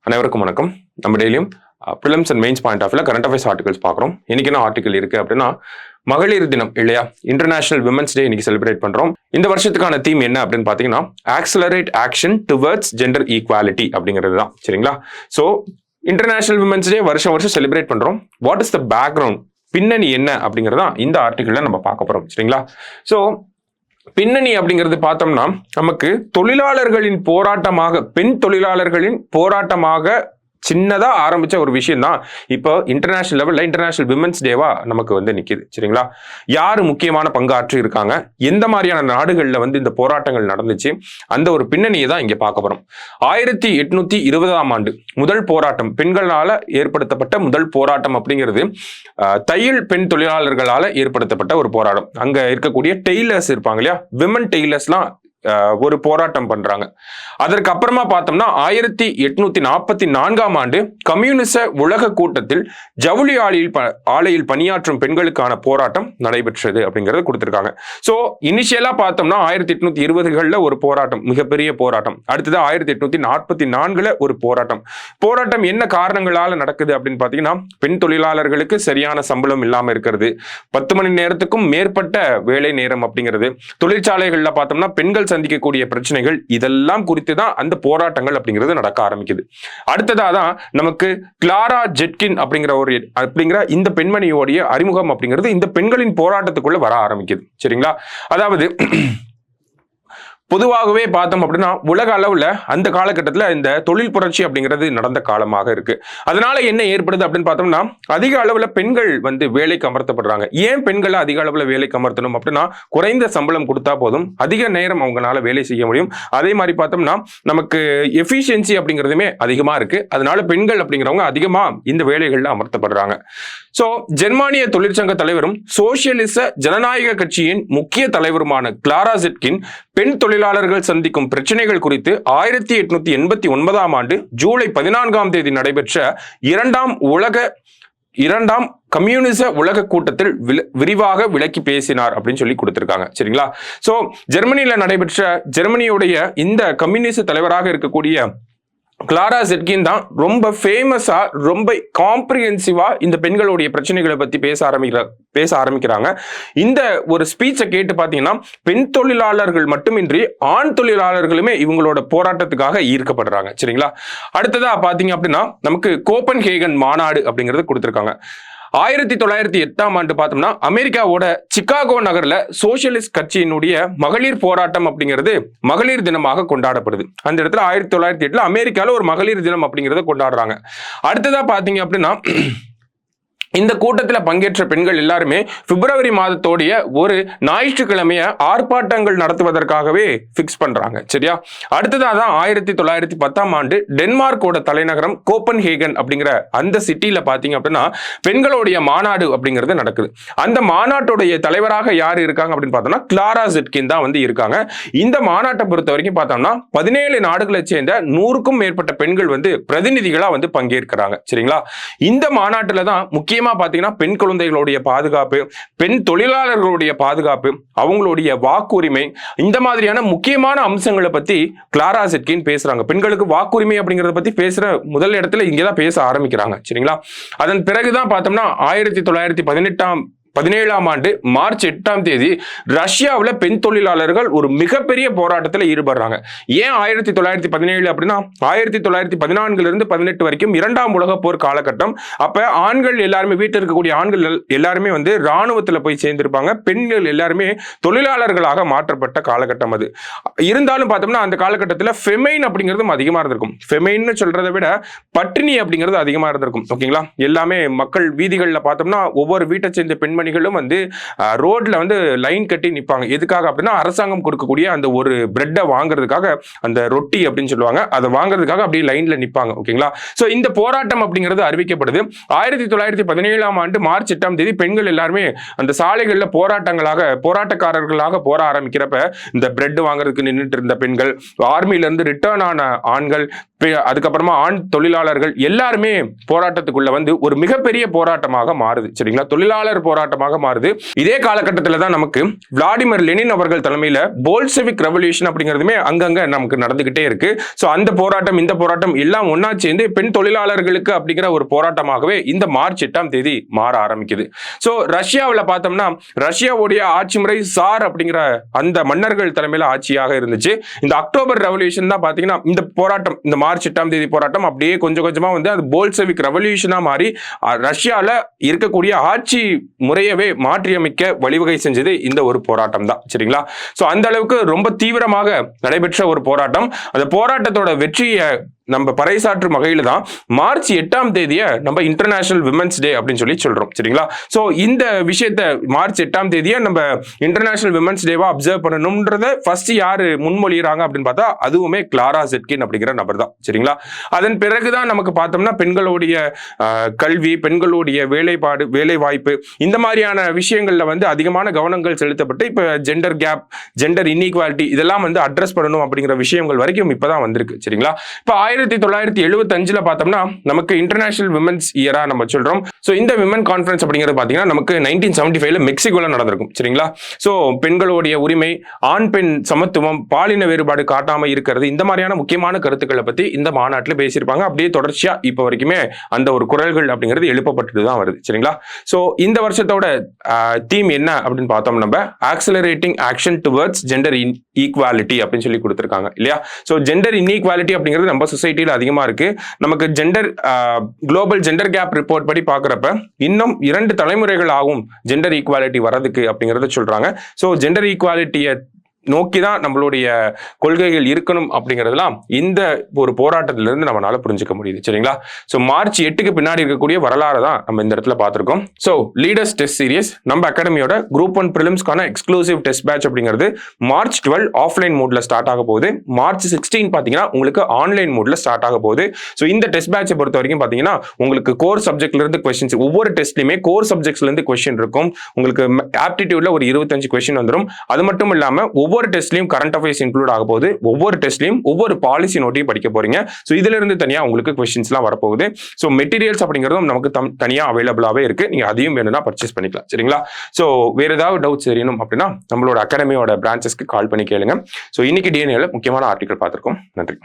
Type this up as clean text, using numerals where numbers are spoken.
அனைவருக்கும் வணக்கம். நம்ம டெய்லியும் prelims and mains point of வியூல கரண்ட் அஃபேர்ஸ் ஆர்டிகல்ஸ் பார்க்குறோம். இன்னைக்கு என்ன ஆர்டிகல் இருக்கு அப்படின்னா, மகளிர் தினம் இல்லையா, இன்டர்நேஷனல் விமன்ஸ் டே இன்னைக்கு செலிப்ரேட் பண்றோம். இந்த வருஷத்துக்கான தீம் என்ன அப்படின்னு பாத்தீங்கன்னா, accelerate action towards gender equality அப்படிங்கிறது தான். சரிங்களா? ஸோ இன்டர்நேஷனல் விமன்ஸ் டே வருஷம் வருஷம் செலிப்ரேட் பண்றோம். வாட் இஸ் த பேக்ரவுண்ட், பின்னணி என்ன அப்படிங்கிறதா இந்த ஆர்டிகல்ல நம்ம பார்க்க போறோம். சரிங்களா? ஸோ பின்னணி அப்படிங்கிறது பார்த்தோம்னா, நமக்கு தொழிலாளர்களின் போராட்டமாக, பெண் தொழிலாளர்களின் போராட்டமாக சின்னதா ஆரம்பிச்ச ஒரு விஷயம் தான் இப்போ இன்டர்நேஷனல் லெவல்ல இன்டர்நேஷனல் விமன்ஸ் டேவா நமக்கு வந்து நிக்குது. சரிங்களா? யாரு முக்கியமான பங்காற்றி இருக்காங்க, எந்த மாதிரியான நாடுகள்ல வந்து இந்த போராட்டங்கள் நடந்துச்சு, அந்த ஒரு பின்னணியை தான் இங்க பார்க்க போறோம். 1820ஆம் ஆண்டு முதல் போராட்டம், பெண்களால ஏற்படுத்தப்பட்ட முதல் போராட்டம் அப்படிங்கிறது தையல் பெண் தொழிலாளர்களால ஏற்படுத்தப்பட்ட ஒரு போராட்டம். அங்க இருக்கக்கூடிய டெய்லர்ஸ் இருப்பாங்க இல்லையா, விமன் டெய்லர்ஸ்லாம் ஒரு போராட்டம் பண்றாங்க. அதற்கு அப்புறமா பார்த்தோம்னா 1844ஆம் ஆண்டு கம்யூனிச உலக கூட்டத்தில் ஜவுளி ஆலையில் பணியாற்றும் பெண்களுக்கான போராட்டம் நடைபெற்றது அப்படிங்கறது கொடுத்திருக்காங்க. சோ இனிஷியலா பார்த்தோம்னா 1820களில் ஒரு போராட்டம், மிகப்பெரிய போராட்டம். அடுத்தது 1844ல ஒரு போராட்டம் என்ன காரணங்களால நடக்குது அப்படின்னு பாத்தீங்கன்னா, பெண் தொழிலாளர்களுக்கு சரியான சம்பளம் இல்லாம இருக்கிறது, 10 மணி நேரத்துக்கும் மேற்பட்ட வேலை நேரம் அப்படிங்கிறது, தொழிற்சாலைகள்ல பார்த்தோம்னா பெண்கள் சந்திக்கக்கூடிய பிரச்சனைகள், இதெல்லாம் குறித்து தான் அந்த போராட்டங்கள் அப்படிங்கிறது நடக்க ஆரம்பிக்குது. அடுத்ததா தான் நமக்கு கிளாரா ஜெட்கின் அப்படிங்கிற இந்த பெண்மணியோடைய அறிமுகம் அப்படிங்கிறது இந்த பெண்களின் போராட்டத்துக்குள்ள வர ஆரம்பிக்குது. சரிங்களா? அதாவது பொதுவாகவே பார்த்தோம் அப்படின்னா, உலக அளவுல அந்த காலகட்டத்தில் இந்த தொழில் புரட்சி அப்படிங்கிறது நடந்த காலமாக இருக்கு. அதனால என்ன ஏற்படுது அப்படின்னு பார்த்தோம்னா, அதிக அளவுல பெண்கள் வந்து வேலைக்கு அமர்த்தப்படுறாங்க. ஏன் பெண்களை அதிக அளவுல வேலைக்கு அமர்த்தணும் அப்படின்னா, குறைந்த சம்பளம் கொடுத்தா போதும், அதிக நேரம் அவங்களால வேலை செய்ய முடியும். அதே மாதிரி பார்த்தோம்னா நமக்கு எஃபிஷியன்சி அப்படிங்கிறதுமே அதிகமா இருக்கு. அதனால பெண்கள் அப்படிங்கிறவங்க அதிகமா இந்த வேலைகள்ல அமர்த்தப்படுறாங்க. சோ ஜெர்மானிய தொழிற்சங்க தலைவரும் சோசியலிச ஜனநாயக கட்சியின் முக்கிய தலைவருமான கிளாரா ஜெட்கின் பெண் தொழிலாளர்கள் சந்திக்கும் பிரச்சனைகள் குறித்து 1889ஆம் ஆண்டு ஜூலை 14ஆம் தேதி நடைபெற்ற இரண்டாம் கம்யூனிச உலக கூட்டத்தில் விரிவாக விளக்கி பேசினார் அப்படின்னு சொல்லி கொடுத்திருக்காங்க. சரிங்களா? சோ ஜெர்மனியுடைய இந்த கம்யூனிச தலைவராக இருக்கக்கூடிய கிளாரா ஜெட்கின் தான் ரொம்ப ஃபேமஸா, ரொம்ப காம்ப்ரிஹென்சிவா இந்த பெண்களுடைய பிரச்சனைகளை பத்தி பேச ஆரம்பிக்கிறாங்க. இந்த ஒரு ஸ்பீச்சை கேட்டு பாத்தீங்கன்னா, பெண் தொழிலாளர்கள் மட்டுமின்றி ஆண் தொழிலாளர்களுமே இவங்களோட போராட்டத்துக்காக ஈர்க்கப்படுறாங்க. சரிங்களா? அடுத்ததா பாத்தீங்க அப்படின்னா, நமக்கு கோப்பன்ஹேகன் மாநாடு அப்படிங்கிறது கொடுத்திருக்காங்க. 1908ஆம் ஆண்டு பார்த்தோம்னா, அமெரிக்காவோட சிகாகோ நகர்ல சோசியலிஸ்ட் கட்சியினுடைய மகளிர் போராட்டம் அப்படிங்கிறது மகளிர் தினமாக கொண்டாடப்படுது. அந்த இடத்துல 1908ல அமெரிக்கால ஒரு மகளிர் தினம் அப்படிங்கிறத கொண்டாடுறாங்க. அடுத்ததா பாத்தீங்க அப்படின்னா, இந்த கூட்டத்தில் பங்கேற்ற பெண்கள் எல்லாருமே பிப்ரவரி மாதத்தோடைய ஒரு ஞாயிற்றுக்கிழமைய ஆர்ப்பாட்டங்கள் நடத்துவதற்காகவே பிக்ஸ் பண்றாங்க. சரியா? அடுத்ததான் 1910ஆம் ஆண்டு டென்மார்க்கோட தலைநகரம் கோப்பன்ஹேகன் அப்படிங்கிற அந்த சிட்டியில பாத்தீங்க அப்படின்னா, பெண்களுடைய மாநாடு அப்படிங்கிறது நடக்குது. அந்த மாநாட்டுடைய தலைவராக யார் இருக்காங்க அப்படின்னு பார்த்தோம்னா, கிளாரா ஜெட்கின் தான் வந்து இருக்காங்க. இந்த மாநாட்டை பொறுத்த வரைக்கும் பார்த்தோம்னா 17 நாடுகளை சேர்ந்த 100க்கும் மேற்பட்ட பெண்கள் வந்து பிரதிநிதிகளா வந்து பங்கேற்கிறாங்க. சரிங்களா? இந்த மாநாட்டுல தான் முக்கியமா பாத்தீங்கன்னா, பெண் குழந்தைகளுடைய பாதுகாப்பு, பெண் தொழிலாளர்களுடைய பாதுகாப்பு, அவங்களுடைய வாக்குரிமை, இந்த மாதிரியான முக்கியமான அம்சங்களை பத்தி கிளாரா ஜெட்கின் பேசுறாங்க. பெண்களுக்கு வாக்குரிமை அப்படிங்கறத பத்தி பேசுற முதல் இடத்துல இங்கதான் பேச ஆரம்பிக்கிறாங்க. சரிங்களா? அதன் பிறகுதான் பார்த்தோம்னா 1917ஆம் ஆண்டு மார்ச் 8ஆம் தேதி ரஷ்யாவில் பெண் தொழிலாளர்கள் ஒரு மிகப்பெரிய போராட்டத்தில் ஈடுபடுறாங்க. ஏன் 1917 அப்படின்னா, 1914 18 வரைக்கும் 2ஆம் உலக போர் காலகட்டம். அப்ப ஆண்கள் எல்லாருமே, வீட்டில் இருக்கக்கூடிய ஆண்கள் எல்லாருமே வந்து ராணுவத்தில் போய் சேர்ந்திருப்பாங்க. பெண்கள் எல்லாருமே தொழிலாளர்களாக மாற்றப்பட்ட காலகட்டம் அது. இருந்தாலும் பார்த்தோம்னா அந்த காலகட்டத்தில் ஃபெமைன் அப்படிங்கிறதும் அதிகமா இருந்திருக்கும். ஃபெமைன்னு சொல்றதை விட பட்டினி அப்படிங்கிறது அதிகமா இருந்திருக்கும். ஓகேங்களா? எல்லாமே மக்கள் வீதிகளில் பார்த்தோம்னா ஒவ்வொரு வீட்டை சேர்ந்த பெண்மணி வந்து ரோட்ல வந்து லைன் கட்டி நிப்பாங்க. எதுக்காக அப்படின்னா, அரசாங்கம் கொடுக்கக்கூடிய அந்த ஒரு பிரெட்டை வாங்குறதுக்காக, அந்த ரொட்டி அப்படின்னு சொல்லுவாங்க, அதை வாங்குறதுக்காக அப்படியே லைன்ல நிப்பாங்க. ஓகேங்களா? சோ இந்த போராட்டம் அப்படிங்கிறது அறிவிக்கப்படுது. 1917ஆம் ஆண்டு மார்ச் 8ஆம் தேதி பெண்கள் எல்லாருமே அந்த சாலைகள்ல போராட்டக்காரர்களாக போற ஆரம்பிக்கிறப்ப, இந்த பிரெட் வாங்குறதுக்கு நின்றுட்டு இருந்த பெண்கள், ஆர்மியில இருந்து ரிட்டர்ன் ஆன ஆண்கள், அதுக்கப்புறமா ஆண் தொழிலாளர்கள் எல்லாருமே போராட்டத்துக்குள்ள வந்து ஒரு மிகப்பெரிய போராட்டமாக மாறுது. சரிங்களா? தொழிலாளர் போராட்டம் போராட்டமாக மாறுது. இதே காலகட்டத்தில் தான் நமக்கு விளாடிமிர் லெனின் அவர்கள் தலைமையில போல்செவிக் ரெவல்யூஷன் அப்படிங்கிறதுமே அங்கங்க நமக்கு நடந்துகிட்டே இருக்கு. சோ அந்த போராட்டம் இந்த போராட்டம் எல்லாம் ஒன்னா சேர்ந்து பெண் தொழிலாளர்களுக்கு அப்படிங்கிற ஒரு போராட்டமாகவே இந்த மார்ச் 8ஆம் தேதி மாற ஆரம்பிக்குது. சோ ரஷ்யாவில் பார்த்தோம்னா ரஷ்யாவுடைய ஆட்சி முறை சார் அப்படிங்கிற அந்த மன்னர்கள் தலைமையில ஆட்சியாக இருந்துச்சு. இந்த அக்டோபர் ரெவல்யூஷன் தான் பாத்தீங்கன்னா இந்த போராட்டம், இந்த மார்ச் 8ஆம் தேதி போராட்டம் அப்படியே கொஞ்சம் கொஞ்சமா வந்து அது போல்செவிக் ரெவல்யூஷனா மாறி ரஷ்யால இருக்கக்கூடிய ஆட்சி முறையவே மாற்றியமைக்க வழிவகை செஞ்சது இந்த ஒரு போராட்டம் தான். சரிங்களா? சோ அந்த அளவுக்கு ரொம்ப தீவிரமாக நடைபெற்ற ஒரு போராட்டம். அந்த போராட்டத்தோட வெற்றியை நம்ம பறைசாற்றும் வகையில தான் மார்ச் 8ஆம் தேதியை நம்ம இன்டர்நேஷனல் விமென்ஸ் டே அப்படின்னு சொல்லி சொல்றோம். சரிங்களா? சோ இந்த விஷயத்த மார்ச் 8ஆம் தேதியை நம்ம இன்டர்நேஷனல் விமென்ஸ் டேவா அப்சர்வ் பண்ணணும்ன்றத ஃபர்ஸ்ட் யாரு முன்மொழிகிறாங்க அப்படின்னு பார்த்தா அதுவுமே கிளாரா ஜெட்கின் அப்படிங்கிற நபர் தான். சரிங்களா? அதன் பிறகுதான் நமக்கு பார்த்தோம்னா பெண்களுடைய கல்வி, பெண்களுடைய வேலைப்பாடு, வேலை வாய்ப்பு இந்த மாதிரியான விஷயங்கள்ல வந்து அதிகமான கவனங்கள் செலுத்தப்பட்டு இப்ப ஜெண்டர் கேப், ஜெண்டர் இன்இக்வாலிட்டி இதெல்லாம் வந்து அட்ரஸ் பண்ணணும் அப்படிங்கிற விஷயங்கள் வரைக்கும் இப்பதான் வந்திருக்கு. சரிங்களா? இப்ப 1975 பார்த்தோம்னா நமக்கு இன்டர்நேஷனல் விமென்ஸ் இயரா நம்ம சொல்றோம். சோ இந்த விமன் கான்ஃபரன்ஸ் அப்படிங்கிறது பாத்தீங்கன்னா நமக்கு 1975 மெக்சிகோல நடந்திருக்கும். சரிங்களா? சோ பெண்களுடைய உரிமை, ஆண் பெண் சமத்துவம், பாலின வேறுபாடு காட்டாம இருக்கிறது, இந்த மாதிரியான முக்கியமான கருத்துக்களை பத்தி இந்த மாநாட்டில் பேசியிருப்பாங்க. அப்படியே தொடர்ச்சியா இப்ப வரைக்குமே அந்த ஒரு குரல்கள் அப்படிங்கிறது எழுப்பப்பட்டு தான் வருது. சரிங்களா? சோ இந்த வருஷத்தோட தீம் என்ன அப்படின்னு பார்த்தோம், நம்ம accelerating action towards gender equality அப்படின்னு சொல்லி கொடுத்திருக்காங்க இல்லையா? சோ ஜெண்டர் இன்இக்வாலிட்டி அப்படிங்கிறது நம்ம சொசைட்டில அதிகமா இருக்கு. நமக்கு gender global gender gap report படி பாக்குறப்ப இன்னும் 2 தலைமுறைகள் ஆகும் ஜெண்டர் ஈக்வாலிட்டி வரதுக்கு அப்படிங்கறத சொல்றாங்க. சோ ஜெண்டர் ஈக்வாலிட்டியை நோக்கி தான் நம்மளுடைய கொள்கைகள் இருக்கணும் அப்படிங்கிறதுலாம் இந்த ஒரு போராட்டத்திலிருந்து நம்மளால புரிஞ்சுக்க முடியுது. சரிங்களா? சோ மார்ச் 8க்கு பின்னாடி இருக்கக்கூடிய வரலாறு தான் நம்ம இந்த இடத்துல பார்த்திருக்கோம். சோ லீடர்ஸ் டெஸ்ட் சீரிஸ் நம்ம அகாடமியோட குரூப் 1 பிரிலிம்ஸ்க்கான எக்ஸ்க்ளூசிவ் டெஸ்ட் பேட்ச் அப்படிங்கிறது மார்ச் 12 ஆஃப்லைன் மோட்ல ஸ்டார்ட் ஆக போகுது. மார்ச் 16 பாத்தீங்கன்னா உங்களுக்கு ஆன்லைன் மோட்ல ஸ்டார்ட் ஆக போகுது. சோ இந்த டெஸ்ட் பேட்சை பொறுத்த வரைக்கும் பாத்தீங்கன்னா உங்களுக்கு கோர் சப்ஜெக்ட்ல இருந்து கொஸ்டின்ஸ், ஒவ்வொரு டெஸ்ட்லயுமே கோர் சப்ஜெக்ட்ஸ்ல இருந்து கொஸ்டின் இருக்கும். உங்களுக்கு ஆப்டிடியூட்ல ஒரு 25 கொஸ்டின் வந்துடும். அது மட்டும் இல்லாம ஒவ்வொரு டெஸ்ட்லயும் கரண்ட் அஃபேர்ஸ் இன்க்ளூட் ஆக போகுது. ஒவ்வொரு டெஸ்ட்லயும் ஒவ்வொரு பாலிசி நோட்டையும் படிக்க போறீங்க. சோ இதுல இருந்து தனியா உங்களுக்கு क्वेश्चंस எல்லாம் வரப்போகுது. சோ மெட்டீரியல்ஸ் அப்படிங்கிறதும் நமக்கு தனியா அவைலபிளாவே இருக்கு. நீங்க அதையும் வேணும்னா பர்ச்சேஸ் பண்ணிக்கலாம். சரிங்களா? சோ வேற ஏதாவது டவுட்ஸ் தெரியணும் அப்படின்னா நம்மளோட அகாடமியோட பிரான்ச்சஸ்க்கு கால் பண்ணி கேளுங்க. சோ இன்னைக்கு டிஎன்ஏல முக்கியமான ஆர்டிகல் பார்த்திருக்கோம். நன்றி.